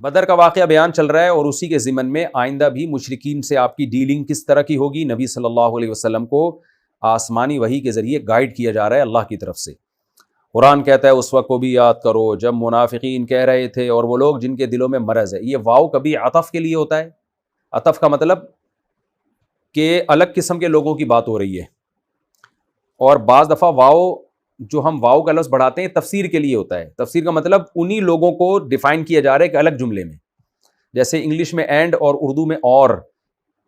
بدر کا واقعہ بیان چل رہا ہے اور اسی کے ضمن میں آئندہ بھی مشرکین سے آپ کی ڈیلنگ کس طرح کی ہوگی. نبی صلی اللہ علیہ وسلم کو آسمانی وحی کے ذریعے گائیڈ کیا جا رہا ہے اللہ کی طرف سے. قرآن کہتا ہے اس وقت کو بھی یاد کرو جب منافقین کہہ رہے تھے اور وہ لوگ جن کے دلوں میں مرض ہے. یہ واو کبھی عطف کے لیے ہوتا ہے. عطف کا مطلب کہ الگ قسم کے لوگوں کی بات ہو رہی ہے, اور بعض دفعہ واو جو ہم واو کا لفظ بڑھاتے ہیں تفسیر کے لیے ہوتا ہے. تفسیر کا مطلب انہی لوگوں کو ڈیفائن کیا جا رہا ہے کہ الگ جملے میں, جیسے انگلش میں اینڈ اور اردو میں اور,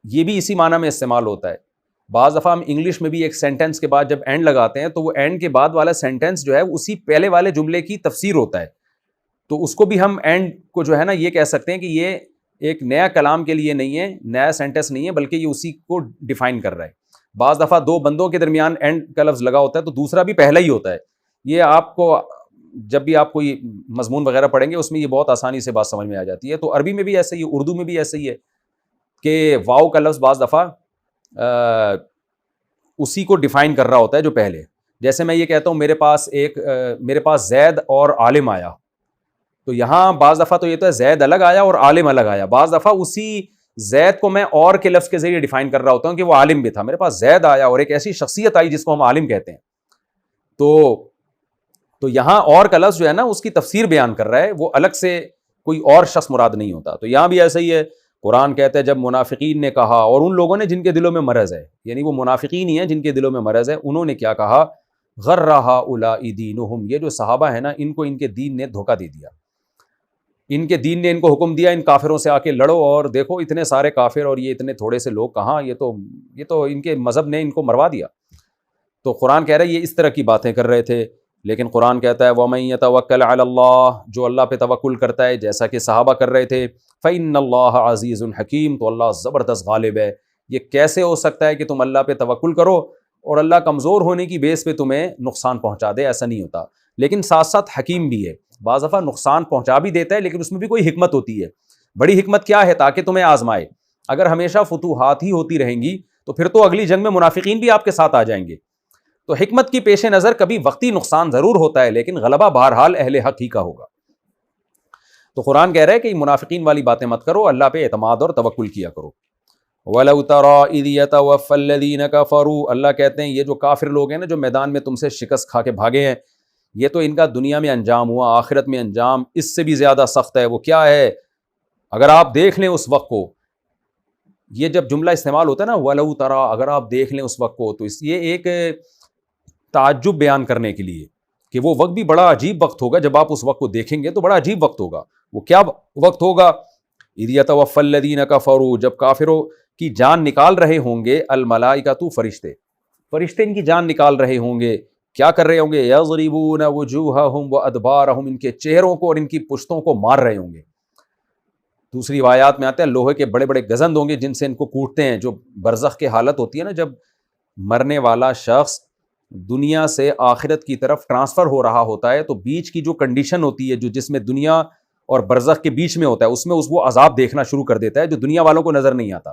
یہ بھی اسی معنی میں استعمال ہوتا ہے. بعض دفعہ ہم انگلش میں بھی ایک سینٹینس کے بعد جب اینڈ لگاتے ہیں تو وہ اینڈ کے بعد والا سینٹینس جو ہے اسی پہلے والے جملے کی تفسیر ہوتا ہے. تو اس کو بھی ہم اینڈ کو جو ہے نا یہ کہہ سکتے ہیں کہ یہ ایک نیا کلام کے لیے نہیں ہے, نیا سینٹینس نہیں ہے, بلکہ یہ اسی کو ڈیفائن کر رہا ہے. بعض دفعہ دو بندوں کے درمیان اینڈ کا لفظ لگا ہوتا ہے تو دوسرا بھی پہلا ہی ہوتا ہے. یہ آپ کو جب بھی آپ کوئی مضمون وغیرہ پڑھیں گے اس میں یہ بہت آسانی سے بات سمجھ میں آ جاتی ہے. تو عربی میں بھی ایسے ہی, اردو میں بھی ایسے ہی ہے کہ واو کا لفظ بعض دفعہ اسی کو ڈیفائن کر رہا ہوتا ہے جو پہلے. جیسے میں یہ کہتا ہوں میرے پاس زید اور عالم آیا, تو یہاں بعض دفعہ تو یہ تو ہے زید الگ آیا اور عالم الگ آیا. بعض دفعہ اسی زید کو میں اور کے لفظ کے ذریعے ڈیفائن کر رہا ہوتا ہوں کہ وہ عالم بھی تھا. میرے پاس زید آیا اور ایک ایسی شخصیت آئی جس کو ہم عالم کہتے ہیں. تو یہاں اور کا لفظ جو ہے نا اس کی تفسیر بیان کر رہا ہے, وہ الگ سے کوئی اور شخص مراد نہیں ہوتا. تو یہاں بھی ایسا ہی ہے. قرآن کہتا ہے جب منافقین نے کہا, اور ان لوگوں نے جن کے دلوں میں مرض ہے, یعنی وہ منافقین ہی ہیں جن کے دلوں میں مرض ہے, انہوں نے کیا کہا, غر ہؤلاء دینہم, یہ جو صحابہ ہیں نا ان کو ان کے دین نے دھوکہ دے دیا. ان کے دین نے ان کو حکم دیا ان کافروں سے آ کے لڑو, اور دیکھو اتنے سارے کافر اور یہ اتنے تھوڑے سے لوگ کہاں, یہ تو ان کے مذہب نے ان کو مروا دیا. تو قرآن کہہ رہا ہے یہ اس طرح کی باتیں کر رہے تھے. لیکن قرآن کہتا ہے وَمَن يَتَوَكَّلْ عَلَى اللَّهِ, جو اللہ پہ توکل کرتا ہے جیسا کہ صحابہ کر رہے تھے, فَإِنَّ اللَّهَ عَزِيزٌ حَكِيمٌ, تو اللہ زبردست غالب ہے. یہ کیسے ہو سکتا ہے کہ تم اللہ پہ توکل کرو اور اللہ کمزور ہونے کی بیس پہ تمہیں نقصان پہنچا دے؟ ایسا نہیں ہوتا. لیکن ساتھ ساتھ حکیم بھی ہے. بعض دفعہ نقصان پہنچا بھی دیتا ہے لیکن اس میں بھی کوئی حکمت ہوتی ہے. بڑی حکمت کیا ہے؟ تاکہ تمہیں آزمائے. اگر ہمیشہ فتوحات ہی ہوتی رہیں گی تو پھر تو اگلی جنگ میں منافقین بھی آپ کے ساتھ آ جائیں گے. تو حکمت کی پیش نظر کبھی وقتی نقصان ضرور ہوتا ہے لیکن غلبہ بہرحال اہل حق ہی کا ہوگا. تو قرآن کہہ رہا ہے کہ منافقین والی باتیں مت کرو, اللہ پہ اعتماد اور توکل کیا کرو. وَلَوْ تَرَىٰ إِذْ يَتَوَفَّى الَّذِينَ كَفَرُوا, اللہ کہتے ہیں یہ جو کافر لوگ ہیں نا جو میدان میں تم سے شکست کھا کے بھاگے ہیں, یہ تو ان کا دنیا میں انجام ہوا, آخرت میں انجام اس سے بھی زیادہ سخت ہے. وہ کیا ہے؟ اگر آپ دیکھ لیں اس وقت کو, یہ جب جملہ استعمال ہوتا ہے نا وَلَوْ تَرَىٰ, اگر آپ دیکھ لیں اس وقت کو, تو یہ ایک تعجب بیان کرنے کے لیے کہ وہ وقت بھی بڑا عجیب وقت ہوگا. جب آپ اس وقت کو دیکھیں گے تو بڑا عجیب وقت ہوگا. وہ کیا وقت ہوگا؟ اِذْ يَتَوَفَّى الَّذِينَ كَفَرُوا, جب کافروں کی جان نکال رہے ہوں گے, الملائکۃ, فرشتے ان کی جان نکال رہے ہوں گے. کیا کر رہے ہوں گے؟ یضربون وجوہہم وادبارہم, ان کے چہروں کو اور ان کی پشتوں کو مار رہے ہوں گے. دوسری روایات میں آتا ہے لوہے کے بڑے بڑے گزند ہوں گے جن سے ان کو کوٹتے ہیں. جو برزخ کی حالت ہوتی ہے نا, جب مرنے والا شخص دنیا سے آخرت کی طرف ٹرانسفر ہو رہا ہوتا ہے تو بیچ کی جو کنڈیشن ہوتی ہے جو جس میں دنیا اور برزخ کے بیچ میں ہوتا ہے, اس میں وہ عذاب دیکھنا شروع کر دیتا ہے جو دنیا والوں کو نظر نہیں آتا.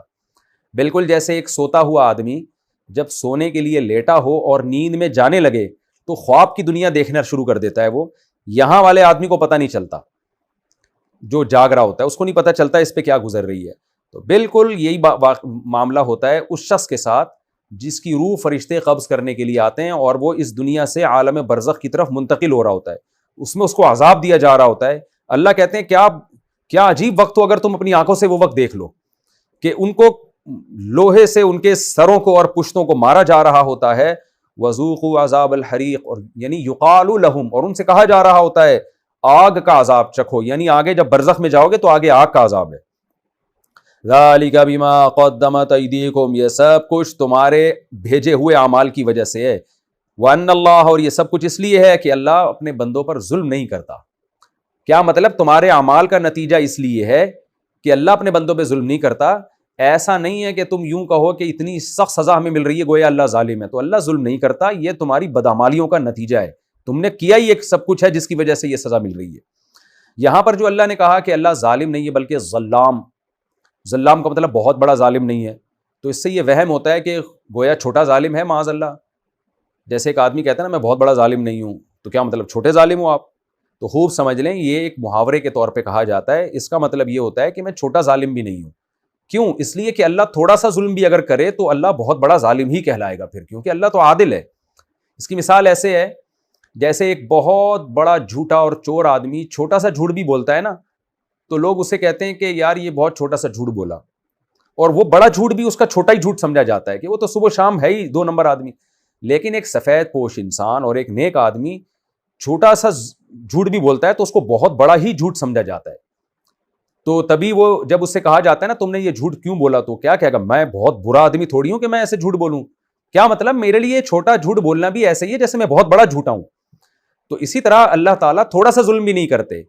بالکل جیسے ایک سوتا ہوا آدمی جب سونے کے لیے لیٹا ہو اور نیند میں جانے لگے تو خواب کی دنیا دیکھنا شروع کر دیتا ہے. وہ یہاں والے آدمی کو پتہ نہیں چلتا, جو جاگ رہا ہوتا ہے اس کو نہیں پتہ چلتا اس پہ کیا گزر رہی ہے. تو بالکل یہی معاملہ ہوتا ہے اس شخص کے ساتھ جس کی روح فرشتے قبض کرنے کے لیے آتے ہیں اور وہ اس دنیا سے عالم برزخ کی طرف منتقل ہو رہا ہوتا ہے. اس میں اس کو عذاب دیا جا رہا ہوتا ہے. اللہ کہتے ہیں کیا عجیب وقت ہو اگر تم اپنی آنکھوں سے وہ وقت دیکھ لو کہ ان کو لوہے سے ان کے سروں کو اور پشتوں کو مارا جا رہا ہوتا ہے. وذوقوا عذاب الحریق, اور یعنی یقال لہم, اور ان سے کہا جا رہا ہوتا ہے آگ کا عذاب چکھو, یعنی آگے جب برزخ میں جاؤ گے تو آگے آگ کا عذاب ہے. ذالک بما قدمت ایدیکم, یہ سب کچھ تمہارے بھیجے ہوئے اعمال کی وجہ سے ہے. وان اللہ, اور یہ سب کچھ اس لیے ہے کہ اللہ اپنے بندوں پر ظلم نہیں کرتا. کیا مطلب؟ تمہارے اعمال کا نتیجہ اس لیے ہے کہ اللہ اپنے بندوں پہ ظلم نہیں کرتا. ایسا نہیں ہے کہ تم یوں کہو کہ اتنی سخت سزا ہمیں مل رہی ہے گویا اللہ ظالم ہے. تو اللہ ظلم نہیں کرتا, یہ تمہاری بدعمالیوں کا نتیجہ ہے. تم نے کیا ہی ایک سب کچھ ہے جس کی وجہ سے یہ سزا مل رہی ہے. یہاں پر جو اللہ نے کہا کہ اللہ ظالم نہیں ہے بلکہ ظلام کا مطلب بہت بڑا ظالم نہیں ہے, تو اس سے یہ وہم ہوتا ہے کہ گویا چھوٹا ظالم ہے معاذ اللہ. جیسے ایک آدمی کہتا ہے نا میں بہت بڑا ظالم نہیں ہوں, تو کیا مطلب چھوٹے ظالم ہو آپ؟ تو خوب سمجھ لیں یہ ایک محاورے کے طور پہ کہا جاتا ہے. اس کا مطلب یہ ہوتا ہے کہ میں چھوٹا ظالم بھی نہیں ہوں. کیوں؟ اس لیے کہ اللہ تھوڑا سا ظلم بھی اگر کرے تو اللہ بہت بڑا ظالم ہی کہلائے گا پھر, کیونکہ اللہ تو عادل ہے. اس کی مثال ایسے ہے جیسے ایک بہت بڑا جھوٹا اور چور آدمی چھوٹا سا جھوٹ بھی بولتا ہے نا, تو لوگ اسے کہتے ہیں کہ یار یہ بہت چھوٹا سا جھوٹ بولا, اور وہ بڑا جھوٹ بھی اس کا چھوٹا ہی جھوٹ سمجھا جاتا ہے کہ وہ تو صبح شام ہے ہی 2 نمبر آدمی. لیکن ایک سفید پوش انسان اور ایک نیک آدمی چھوٹا سا جھوٹ بھی بولتا ہے تو اس کو بہت بڑا ہی جھوٹ سمجھا جاتا ہے. تو تبھی وہ جب اس سے کہا جاتا ہے نا تم نے یہ جھوٹ کیوں بولا, تو کیا کہے گا, میں بہت برا آدمی تھوڑی ہوں کہ میں ایسے جھوٹ بولوں. کیا مطلب, میرے لیے چھوٹا جھوٹ بولنا بھی ایسے ہی ہے جیسے میں بہت بڑا جھوٹا ہوں. تو اسی طرح اللہ تعالیٰ تھوڑا سا ظلم بھی نہیں کرتے,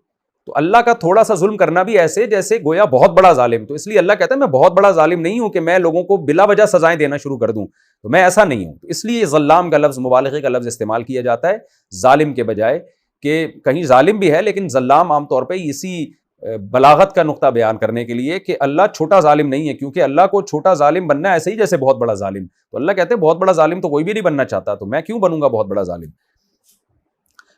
تو اللہ کا تھوڑا سا ظلم کرنا بھی ایسے جیسے گویا بہت بڑا ظالم. تو اس لیے اللہ کہتا ہے میں بہت بڑا ظالم نہیں ہوں کہ میں لوگوں کو بلا وجہ سزائیں دینا شروع کر دوں, تو میں ایسا نہیں ہوں. تو اس لیے ظلام کا لفظ, مبالغے کا لفظ استعمال کیا جاتا ہے ظالم کے بجائے, کہ کہیں ظالم بھی ہے لیکن ظلام عام طور پہ اسی بلاغت کا نقطہ بیان کرنے کے لیے کہ اللہ چھوٹا ظالم نہیں ہے, کیونکہ اللہ کو چھوٹا ظالم بننا ہے ایسے ہی جیسے بہت بڑا ظالم. تو اللہ کہتے ہیں بہت بڑا ظالم تو کوئی بھی نہیں بننا چاہتا, تو میں کیوں بنوں گا بہت بڑا ظالم.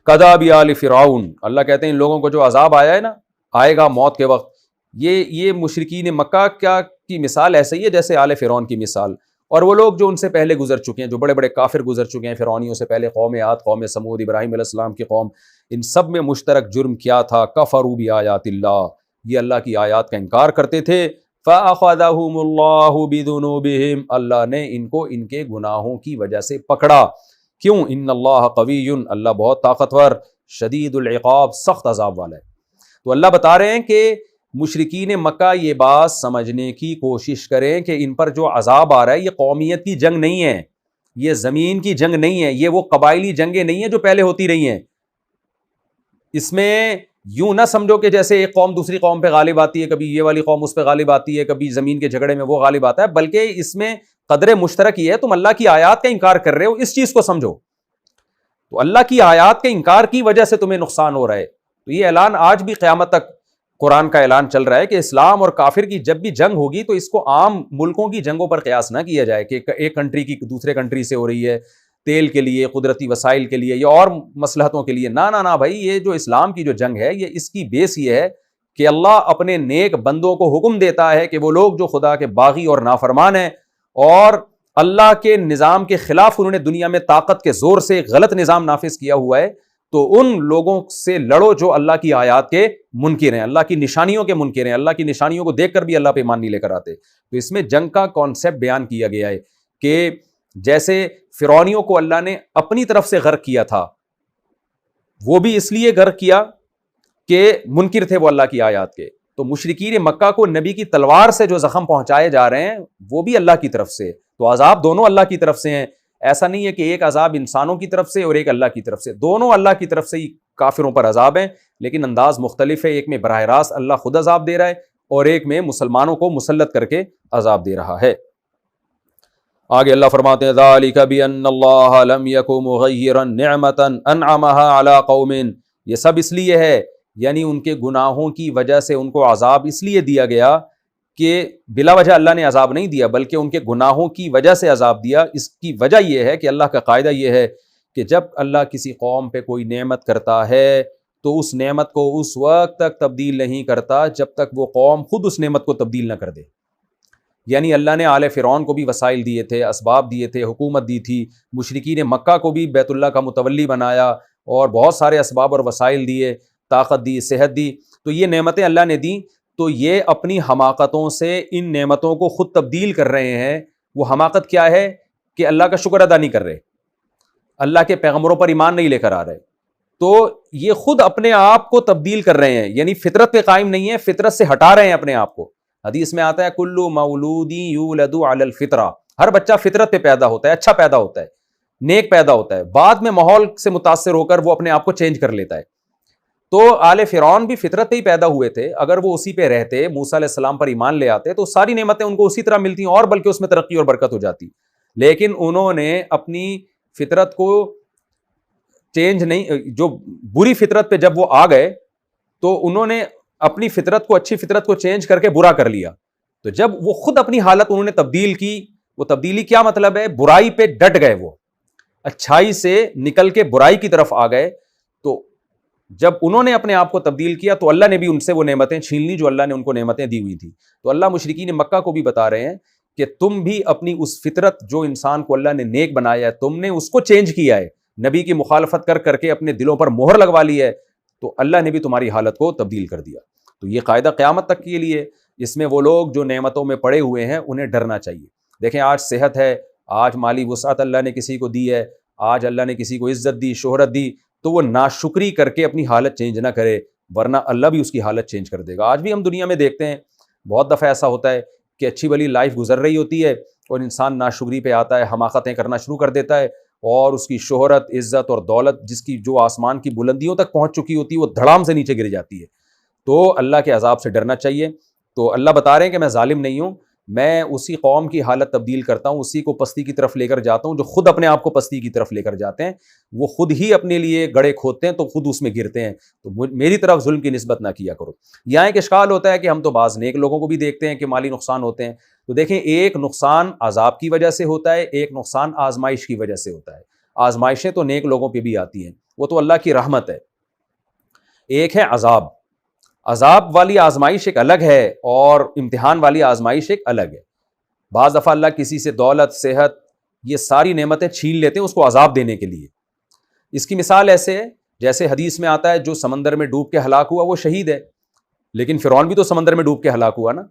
کذاب آل فرعون, اللہ کہتے ہیں ان لوگوں کو جو عذاب آیا ہے نا, آئے گا موت کے وقت, یہ مشرکین مکہ کیا کی مثال ایسے ہی ہے جیسے آل فرعون کی مثال, اور وہ لوگ جو ان سے پہلے گزر چکے ہیں, جو بڑے بڑے کافر گزر چکے ہیں فرعونیوں سے پہلے, قوم عاد, قوم سمود, ابراہیم علیہ السلام کی قوم, ان سب میں مشترک جرم کیا تھا, کفروا بآیات اللہ, یہ اللہ کی آیات کا انکار کرتے تھے. فأخذهم اللہ بذنوبہم, اللہ نے ان کو ان کے گناہوں کی وجہ سے پکڑا. کیوں؟ ان اللہ قوی, اللہ بہت طاقتور, شدید العقاب, سخت عذاب والا ہے. تو اللہ بتا رہے ہیں کہ مشرکین مکہ یہ بات سمجھنے کی کوشش کریں کہ ان پر جو عذاب آ رہا ہے یہ قومیت کی جنگ نہیں ہے, یہ زمین کی جنگ نہیں ہے, یہ وہ قبائلی جنگیں نہیں ہیں جو پہلے ہوتی رہی ہیں. اس میں یوں نہ سمجھو کہ جیسے ایک قوم دوسری قوم پہ غالب آتی ہے, کبھی یہ والی قوم اس پہ غالب آتی ہے, کبھی زمین کے جھگڑے میں وہ غالب آتا ہے, بلکہ اس میں قدر مشترک یہ ہے, تم اللہ کی آیات کا انکار کر رہے ہو, اس چیز کو سمجھو. تو اللہ کی آیات کے انکار کی وجہ سے تمہیں نقصان ہو رہا ہے. تو یہ اعلان آج بھی قیامت تک قرآن کا اعلان چل رہا ہے کہ اسلام اور کافر کی جب بھی جنگ ہوگی تو اس کو عام ملکوں کی جنگوں پر قیاس نہ کیا جائے کہ ایک کنٹری کی دوسرے کنٹری سے ہو رہی ہے تیل کے لیے, قدرتی وسائل کے لیے یا اور مصلحتوں کے لیے. نہ بھائی, یہ جو اسلام کی جو جنگ ہے یہ اس کی بیس یہ ہے کہ اللہ اپنے نیک بندوں کو حکم دیتا ہے کہ وہ لوگ جو خدا کے باغی اور نافرمان ہیں اور اللہ کے نظام کے خلاف انہوں نے دنیا میں طاقت کے زور سے غلط نظام نافذ کیا ہوا ہے, تو ان لوگوں سے لڑو جو اللہ کی آیات کے منکر ہیں, اللہ کی نشانیوں کے منکر ہیں, اللہ کی نشانیوں کو دیکھ کر بھی اللہ پہ ایمان نہیں لے کر آتے. تو اس میں جنگ کا کانسیپٹ بیان کیا گیا ہے کہ جیسے فرعونیوں کو اللہ نے اپنی طرف سے غرق کیا تھا, وہ بھی اس لیے غرق کیا کہ منکر تھے وہ اللہ کی آیات کے. تو مشرکین مکہ کو نبی کی تلوار سے جو زخم پہنچائے جا رہے ہیں وہ بھی اللہ کی طرف سے, تو عذاب دونوں اللہ کی طرف سے ہیں. ایسا نہیں ہے کہ ایک عذاب انسانوں کی طرف سے اور ایک اللہ کی طرف سے, دونوں اللہ کی طرف سے ہی کافروں پر عذاب ہیں, لیکن انداز مختلف ہے. ایک میں براہ راست اللہ خود عذاب دے رہا ہے اور ایک میں مسلمانوں کو مسلط کر کے عذاب دے رہا ہے. آگے اللہ فرماتے ہیں ذالک بان اللہ لم یک مغیرا نعمتا انعمها علی قوم, یہ سب اس لیے ہے, یعنی ان کے گناہوں کی وجہ سے ان کو عذاب اس لیے دیا گیا کہ بلا وجہ اللہ نے عذاب نہیں دیا بلکہ ان کے گناہوں کی وجہ سے عذاب دیا. اس کی وجہ یہ ہے کہ اللہ کا قاعدہ یہ ہے کہ جب اللہ کسی قوم پہ کوئی نعمت کرتا ہے تو اس نعمت کو اس وقت تک تبدیل نہیں کرتا جب تک وہ قوم خود اس نعمت کو تبدیل نہ کر دے. یعنی اللہ نے آل فرعون کو بھی وسائل دیے تھے, اسباب دیے تھے, حکومت دی تھی, مشرکین مکہ کو بھی بیت اللہ کا متولی بنایا اور بہت سارے اسباب اور وسائل دیے, طاقت دی, صحت دی, تو یہ نعمتیں اللہ نے دیں. تو یہ اپنی حماقتوں سے ان نعمتوں کو خود تبدیل کر رہے ہیں. وہ حماقت کیا ہے کہ اللہ کا شکر ادا نہیں کر رہے, اللہ کے پیغمبروں پر ایمان نہیں لے کر آ رہے, تو یہ خود اپنے آپ کو تبدیل کر رہے ہیں, یعنی فطرت پہ قائم نہیں ہے, فطرت سے ہٹا رہے ہیں اپنے آپ کو. حدیث میں آتا ہے کلو مولود یولد علی الفطرہ, ہر بچہ فطرت پہ پیدا ہوتا ہے, اچھا پیدا ہوتا ہے, نیک پیدا ہوتا ہے, بعد میں ماحول سے متاثر ہو کر وہ اپنے آپ کو چینج کر لیتا ہے. تو آل فرعون بھی فطرت پہ ہی پیدا ہوئے تھے, اگر وہ اسی پہ رہتے, موسیٰ علیہ السلام پر ایمان لے آتے تو ساری نعمتیں ان کو اسی طرح ملتی اور بلکہ اس میں ترقی اور برکت ہو جاتی. لیکن انہوں نے اپنی فطرت کو چینج نہیں, جو بری فطرت پہ جب وہ آ گئے تو انہوں نے اپنی فطرت کو, اچھی فطرت کو چینج کر کے برا کر لیا. تو جب وہ خود اپنی حالت انہوں نے تبدیل کی, وہ تبدیلی کیا مطلب ہے, برائی پہ ڈٹ گئے, وہ اچھائی سے نکل کے برائی کی طرف آ گئے, تو جب انہوں نے اپنے آپ کو تبدیل کیا تو اللہ نے بھی ان سے وہ نعمتیں چھین لی جو اللہ نے ان کو نعمتیں دی ہوئی تھیں. تو اللہ مشرکین مکہ کو بھی بتا رہے ہیں کہ تم بھی اپنی اس فطرت جو انسان کو اللہ نے نیک بنایا ہے تم نے اس کو چینج کیا ہے, نبی کی مخالفت کر کر کے اپنے دلوں پر مہر لگوا لی ہے, تو اللہ نے بھی تمہاری حالت کو تبدیل کر دیا. تو یہ قاعدہ قیامت تک کے لیے. اس میں وہ لوگ جو نعمتوں میں پڑے ہوئے ہیں انہیں ڈرنا چاہیے. دیکھیں آج صحت ہے, آج مالی وسعت اللہ نے کسی کو دی ہے, آج اللہ نے کسی کو عزت دی, شہرت دی, تو وہ ناشکری کر کے اپنی حالت چینج نہ کرے, ورنہ اللہ بھی اس کی حالت چینج کر دے گا. آج بھی ہم دنیا میں دیکھتے ہیں بہت دفعہ ایسا ہوتا ہے کہ اچھی بھلی لائف گزر رہی ہوتی ہے اور انسان ناشکری پہ آتا ہے, حماقتیں کرنا شروع کر دیتا ہے, اور اس کی شہرت, عزت اور دولت جس کی جو آسمان کی بلندیوں تک پہنچ چکی ہوتی ہے وہ دھڑام سے نیچے گر جاتی ہے. تو اللہ کے عذاب سے ڈرنا چاہیے. تو اللہ بتا رہے ہیں کہ میں ظالم نہیں ہوں, میں اسی قوم کی حالت تبدیل کرتا ہوں, اسی کو پستی کی طرف لے کر جاتا ہوں جو خود اپنے آپ کو پستی کی طرف لے کر جاتے ہیں. وہ خود ہی اپنے لیے گڑھے کھودتے ہیں تو خود اس میں گرتے ہیں. تو میری طرف ظلم کی نسبت نہ کیا کرو. یہاں ایک اشکال ہوتا ہے کہ ہم تو بعض نیک لوگوں کو بھی دیکھتے ہیں کہ مالی نقصان ہوتے ہیں. تو دیکھیں ایک نقصان عذاب کی وجہ سے ہوتا ہے, ایک نقصان آزمائش کی وجہ سے ہوتا ہے. آزمائشیں تو نیک لوگوں پہ بھی آتی ہیں, وہ تو اللہ کی رحمت ہے. ایک ہے عذاب, عذاب والی آزمائش ایک الگ ہے اور امتحان والی آزمائش ایک الگ ہے. بعض دفعہ اللہ کسی سے دولت, صحت, یہ ساری نعمتیں چھین لیتے ہیں اس کو عذاب دینے کے لیے. اس کی مثال ایسے ہے جیسے حدیث میں آتا ہے جو سمندر میں ڈوب کے ہلاک ہوا وہ شہید ہے, لیکن فرعون بھی تو سمندر میں ڈوب کے ہلاک ہوا نا.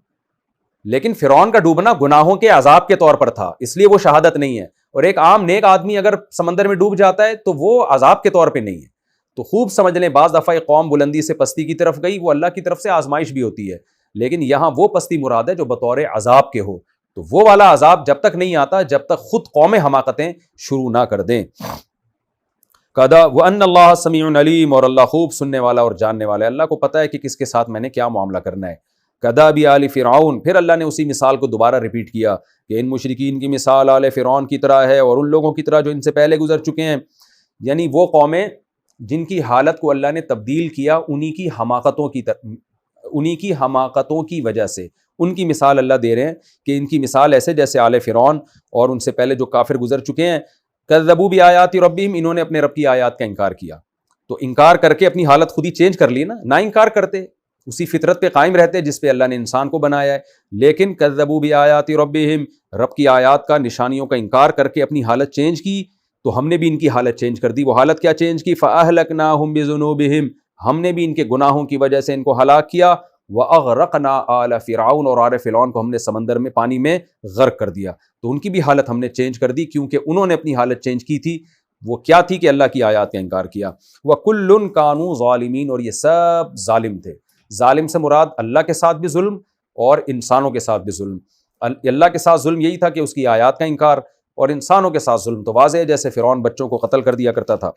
لیکن فرعون کا ڈوبنا گناہوں کے عذاب کے طور پر تھا, اس لیے وہ شہادت نہیں ہے. اور ایک عام نیک آدمی اگر سمندر میں ڈوب جاتا ہے تو وہ عذاب کے طور پہ نہیں ہے. تو خوب سمجھ لیں بعض دفعہ ایک قوم بلندی سے پستی کی طرف گئی, وہ اللہ کی طرف سے آزمائش بھی ہوتی ہے, لیکن یہاں وہ پستی مراد ہے جو بطور عذاب کے ہو. تو وہ والا عذاب جب تک نہیں آتا جب تک خود قوم حماقتیں شروع نہ کر دیں. قدا وان اللہ سمیع علیم, اور اللہ خوب سننے والا اور جاننے والا ہے. اللہ کو پتہ ہے کہ کس کے ساتھ میں نے کیا معاملہ کرنا ہے. قدا بھی آل فرعون, پھر اللہ نے اسی مثال کو دوبارہ ریپیٹ کیا کہ ان مشرکین کی مثال آل فرعون کی طرح ہے اور ان لوگوں کی طرح جو ان سے پہلے گزر چکے ہیں. یعنی وہ قومیں جن کی حالت کو اللہ نے تبدیل کیا انہی کی حماقتوں کی وجہ سے, ان کی مثال اللہ دے رہے ہیں کہ ان کی مثال ایسے جیسے آل فرعون اور ان سے پہلے جو کافر گزر چکے ہیں. کذبوا بآیات ربہم, انہوں نے اپنے رب کی آیات کا انکار کیا. تو انکار کر کے اپنی حالت خود ہی چینج کر لی نا, نہ انکار کرتے اسی فطرت پہ قائم رہتے جس پہ اللہ نے انسان کو بنایا ہے. لیکن کذبوا بآیات ربہم, رب کی آیات کا, نشانیوں کا انکار کر کے اپنی حالت چینج کی, تو ہم نے بھی ان کی حالت چینج کر دی. وہ حالت کیا چینج کی؟ فأہلکناہم بذنوبہم, ہم نے بھی ان کے گناہوں کی وجہ سے ان کو ہلاک کیا. وَأَغْرَقْنَا آلَ فِرْعَوْنَ, اور آل فرعون کو ہم نے سمندر میں, پانی میں غرق کر دیا. تو ان کی بھی حالت ہم نے چینج کر دی کیونکہ انہوں نے اپنی حالت چینج کی تھی. وہ کیا تھی کہ اللہ کی آیات کا انکار کیا. وَكُلٌّ كَانُوا ظَالِمِينَ, اور یہ سب ظالم تھے. ظالم سے مراد اللہ کے ساتھ بھی ظلم اور انسانوں کے ساتھ بھی ظلم. اللہ کے ساتھ ظلم یہی تھا کہ اس کی آیات کا انکار, اور انسانوں کے ساتھ ظلم تو واضح ہے جیسے فرعون بچوں کو قتل کر دیا کرتا تھا.